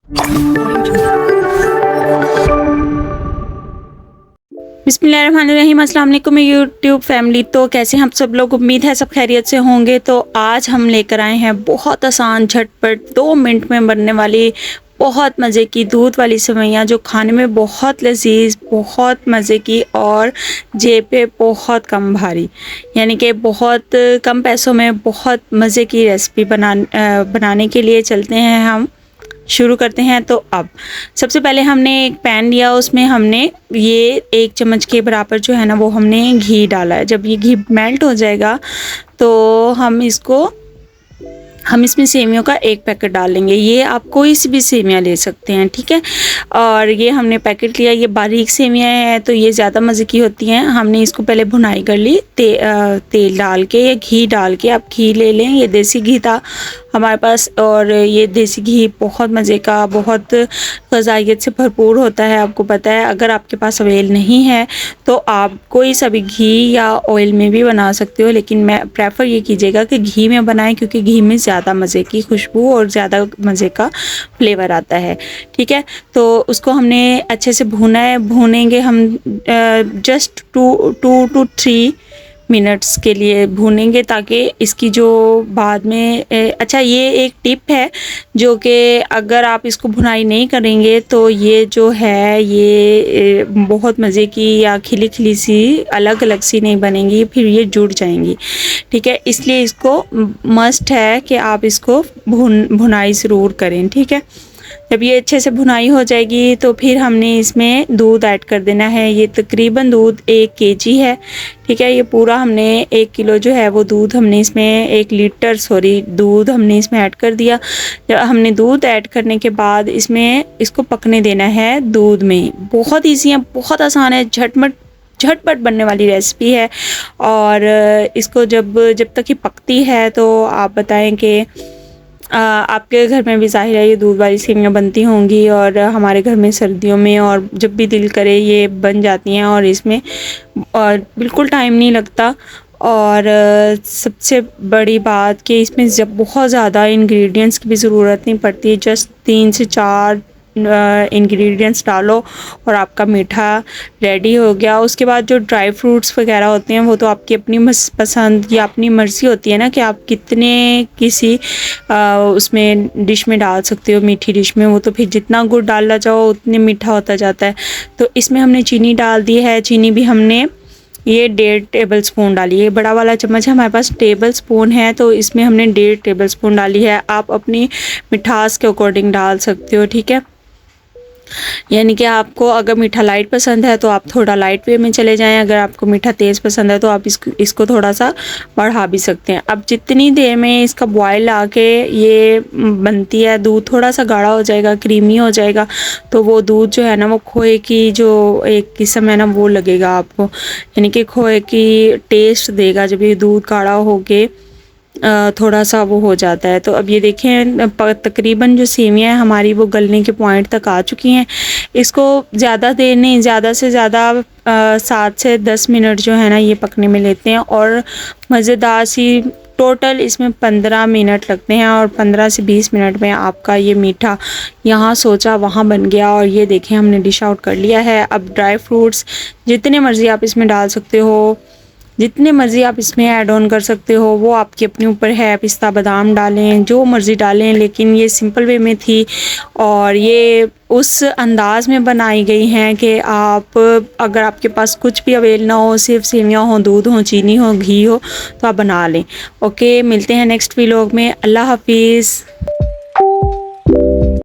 बिस्मिल्लाहिर्रहमानिर्रहीम, अस्सलाम वालेकुम यूट्यूब फैमिली। तो कैसे हम सब लोग, उम्मीद है सब खैरियत से होंगे। तो आज हम लेकर आए हैं बहुत आसान, झटपट 2 मिनट में बनने वाली बहुत मज़े की दूध वाली सेवइयाँ, जो खाने में बहुत लजीज, बहुत मज़े की और जेब पे बहुत कम भारी, यानी कि बहुत कम पैसों में बहुत मज़े की रेसिपी बनाने के लिए चलते हैं। हम शुरू करते हैं। तो अब सबसे पहले हमने एक पैन लिया, उसमें हमने ये 1 चम्मच के बराबर जो है ना वो हमने घी डाला है। जब ये घी मेल्ट हो जाएगा तो हम इसमें सेवियों का 1 पैकेट डाल लेंगे। ये आप कोई सी भी सेवियाँ ले सकते हैं, ठीक है। और ये हमने पैकेट लिया, ये बारीक सेवियाँ हैं तो ये ज़्यादा मज़े की होती हैं। हमने इसको पहले भुनाई कर ली तेल डाल के या घी डाल के। आप घी ले लें, ये देसी घी था हमारे पास, और ये देसी घी बहुत मज़े का, बहुत ग़ज़ाइयत से भरपूर होता है, आपको पता है। अगर आपके पास अवेल नहीं है तो आप कोई सा भी घी या ऑयल में भी बना सकते हो, लेकिन मैं प्रेफर ये कीजिएगा कि घी में बनाएं, क्योंकि घी में ज़्यादा मज़े की खुशबू और ज़्यादा मज़े का फ्लेवर आता है, ठीक है। तो उसको हमने अच्छे से भूना है। भूनेंगे हम जस्ट 2 to 3 मिनट्स के लिए भूनेंगे, ताकि इसकी जो बाद में अच्छा, ये एक टिप है जो कि अगर आप इसको भुनाई नहीं करेंगे तो ये जो है ये बहुत मज़े की या खिली खिली सी अलग अलग सी नहीं बनेंगी, फिर ये जुड़ जाएंगी, ठीक है। इसलिए इसको मस्ट है कि आप इसको भुनाई ज़रूर करें, ठीक है। जब ये अच्छे से भुनाई हो जाएगी तो फिर हमने इसमें दूध ऐड कर देना है। ये तकरीबन दूध 1 kg है, ठीक है। ये पूरा हमने 1 किलो जो है वो दूध हमने इसमें 1 लीटर दूध हमने इसमें ऐड कर दिया। जब हमने दूध ऐड करने के बाद इसको पकने देना है दूध में। बहुत ईजी है, बहुत आसान है, झटपट बनने वाली रेसिपी है। और इसको जब तक ये पकती है तो आप बताएं कि आपके घर में भी ज़ाहिर है ये दूध वाली सेवइयाँ बनती होंगी, और हमारे घर में सर्दियों में और जब भी दिल करे ये बन जाती हैं, और इसमें और बिल्कुल टाइम नहीं लगता। और सबसे बड़ी बात कि इसमें जब बहुत ज़्यादा इंग्रेडिएंट्स की भी ज़रूरत नहीं पड़ती, जस्ट 3 से 4 इंग्रेडिएंट्स डालो और आपका मीठा रेडी हो गया। उसके बाद जो ड्राई फ्रूट्स वगैरह होते हैं वो तो आपकी अपनी पसंद या अपनी मर्ज़ी होती है ना, कि आप कितने किसी उसमें डिश में डाल सकते हो, मीठी डिश में। वो तो फिर जितना गुड़ डालना चाहो उतने मीठा होता जाता है। तो इसमें हमने चीनी डाल दी है। चीनी भी हमने ये 1.5 टेबल स्पून डाली है। बड़ा वाला चम्मच है हमारे पास, टेबल स्पून है, तो इसमें हमने 1.5 टेबल स्पून डाली है। आप अपनी मिठास के अकॉर्डिंग डाल सकते हो, ठीक है। यानी कि आपको अगर मीठा लाइट पसंद है तो आप थोड़ा लाइट वे में चले जाएं, अगर आपको मीठा तेज़ पसंद है तो आप इसको थोड़ा सा बढ़ा भी सकते हैं। अब जितनी देर में इसका बॉयल आके ये बनती है, दूध थोड़ा सा गाढ़ा हो जाएगा, क्रीमी हो जाएगा, तो वो दूध जो है ना वो खोए की जो एक किस्म है ना वो लगेगा आपको, यानी कि खोए की टेस्ट देगा जब ये दूध गाढ़ा हो के थोड़ा सा वो हो जाता है। तो अब ये देखें तकरीबन जो सेवियाँ हैं हमारी वो गलने के पॉइंट तक आ चुकी हैं। इसको ज़्यादा देर नहीं, ज़्यादा से ज़्यादा 7 से 10 मिनट जो है ना ये पकने में लेते हैं, और मज़ेदार सी टोटल इसमें 15 मिनट लगते हैं, और 15 से 20 मिनट में आपका ये मीठा यहाँ सोचा वहाँ बन गया। और ये देखें हमने डिश आउट कर लिया है। अब ड्राई फ्रूट्स जितने मर्ज़ी आप इसमें डाल सकते हो, जितने मर्ज़ी आप इसमें ऐड ऑन कर सकते हो, वो आपके अपने ऊपर है। पिस्ता बादाम डालें, जो मर्ज़ी डालें, लेकिन ये सिंपल वे में थी और ये उस अंदाज में बनाई गई हैं कि आप अगर आपके पास कुछ भी अवेल ना हो, सिर्फ सेवियाँ हो, दूध हो, चीनी हो, घी हो, तो आप बना लें। ओके, मिलते हैं नेक्स्ट व्लॉग में। अल्लाह हाफिज़।